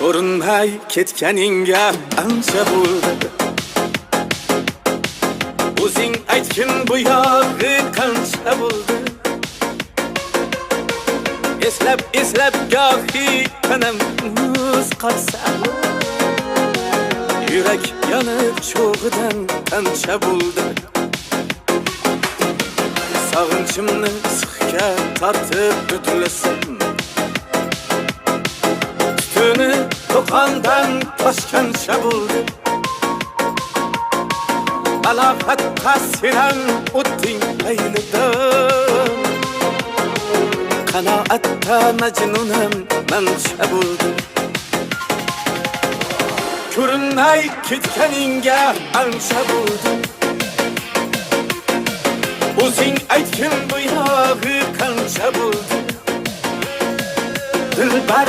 ko'rinmay ketganingga ancha bo'ldi. O'zing aytgin bu yog'i qancha bo'ldi. Eslab gohi tanam muz qolsa, yurak yonib cho'g'idan qancha bo'ldi. Sog'inchimni sixga tortib o'tlasam, tutuni to'qondan toshgancha bo'ldi. Balog'at ta'siran o'tding aynidan, qanoatda majnunam mancha bo'ldi. Ko'rinmay ketganingga ancha bo'ldi. O'zing aytgin bu yog'i qancha bo'ldi. Dilbar